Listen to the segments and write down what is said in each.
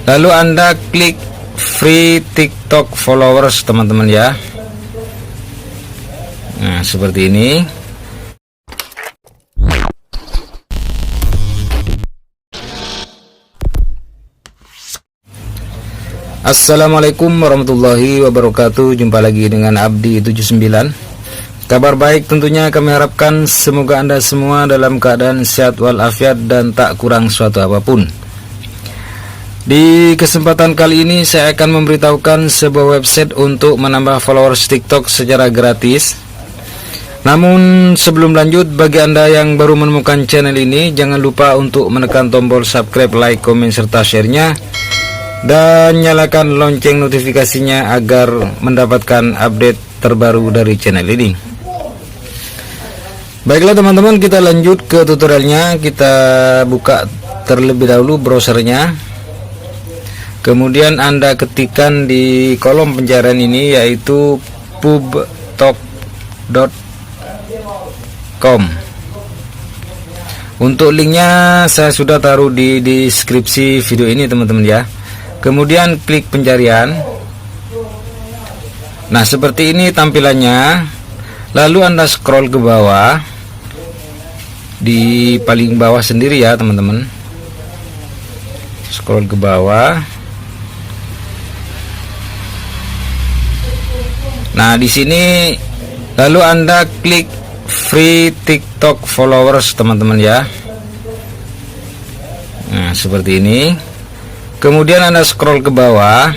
Lalu Anda klik free TikTok followers teman-teman ya. Nah seperti ini. Assalamualaikum warahmatullahi wabarakatuh. Jumpa lagi dengan Abdi 79. Kabar baik tentunya kami harapkan semoga Anda semua dalam keadaan sehat walafiat dan tak kurang suatu apapun. Di kesempatan kali ini saya akan memberitahukan sebuah website untuk menambah followers TikTok secara gratis. Namun sebelum lanjut, bagi Anda yang baru menemukan channel ini, jangan lupa untuk menekan tombol subscribe, like, komen, serta share-nya, dan nyalakan lonceng notifikasinya agar mendapatkan update terbaru dari channel ini. Baiklah teman-teman, kita lanjut ke tutorialnya. Kita buka terlebih dahulu browsernya. Kemudian Anda ketikkan di kolom pencarian ini yaitu pubtalk.com. Untuk linknya saya sudah taruh di deskripsi video ini teman-teman ya. Kemudian klik pencarian. Nah seperti ini tampilannya. Lalu Anda scroll ke bawah, di paling bawah sendiri ya teman-teman. Scroll ke bawah. Nah di sini lalu Anda klik free TikTok followers teman-teman ya. Nah seperti ini. Kemudian Anda scroll ke bawah.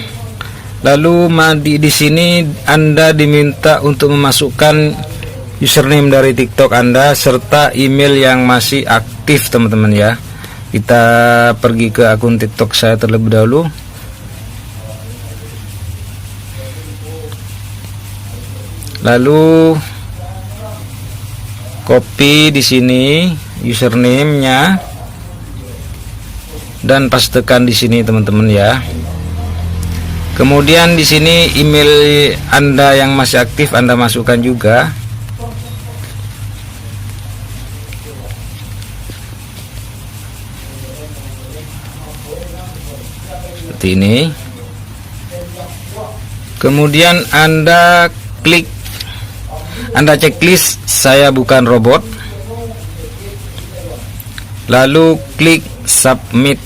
Lalu di sini Anda diminta untuk memasukkan username dari TikTok Anda serta email yang masih aktif teman-teman ya. Kita pergi ke akun TikTok saya terlebih dahulu. Lalu copy di sini username-nya dan pastekan di sini teman-teman ya. Kemudian di sini email Anda yang masih aktif Anda masukkan juga. Seperti ini. Kemudian Anda klik, Anda checklist saya bukan robot. Lalu klik submit.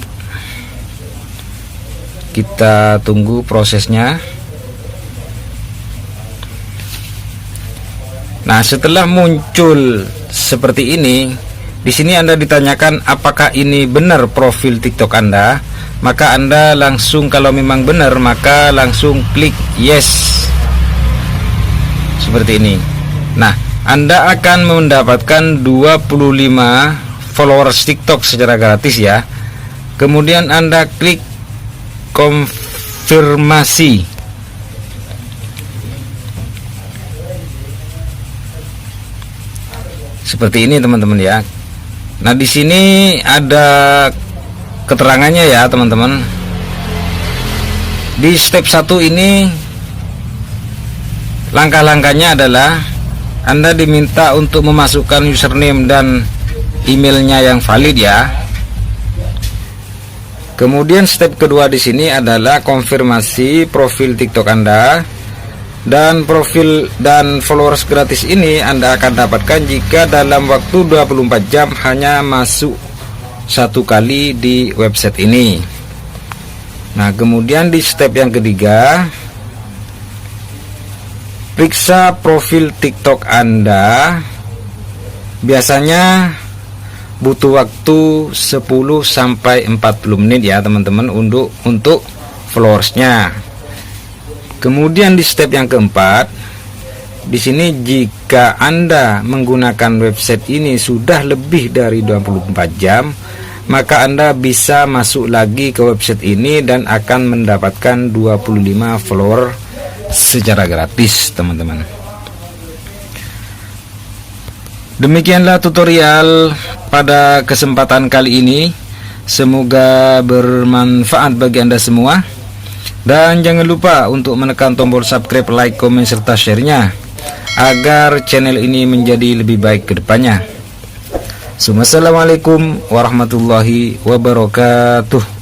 Kita tunggu prosesnya. Nah, setelah muncul seperti ini, di sini Anda ditanyakan apakah ini benar profil TikTok Anda. Maka Anda langsung, kalau memang benar, maka langsung klik yes. Seperti ini. Nah, Anda akan mendapatkan 25 followers TikTok secara gratis ya. Kemudian Anda klik konfirmasi. Seperti ini teman-teman ya. Nah, di sini ada keterangannya ya teman-teman. Di step 1 ini langkah-langkahnya adalah Anda diminta untuk memasukkan username dan emailnya yang valid ya. Kemudian step kedua di sini adalah konfirmasi profil TikTok Anda, dan profil dan followers gratis ini Anda akan dapatkan jika dalam waktu 24 jam hanya masuk 1 kali di website ini. Nah, kemudian di step yang ketiga, periksa profil TikTok Anda. Biasanya butuh waktu 10 sampai 40 menit ya teman-teman untuk followersnya. Kemudian di step yang keempat, di sini jika Anda menggunakan website ini sudah lebih dari 24 jam, maka Anda bisa masuk lagi ke website ini dan akan mendapatkan 25 follower secara gratis teman-teman. Demikianlah tutorial pada kesempatan kali ini. Semoga bermanfaat bagi Anda semua. Dan jangan lupa untuk menekan tombol subscribe, like, komen, serta share-nya agar channel ini menjadi lebih baik ke depannya. Assalamualaikum warahmatullahi wabarakatuh.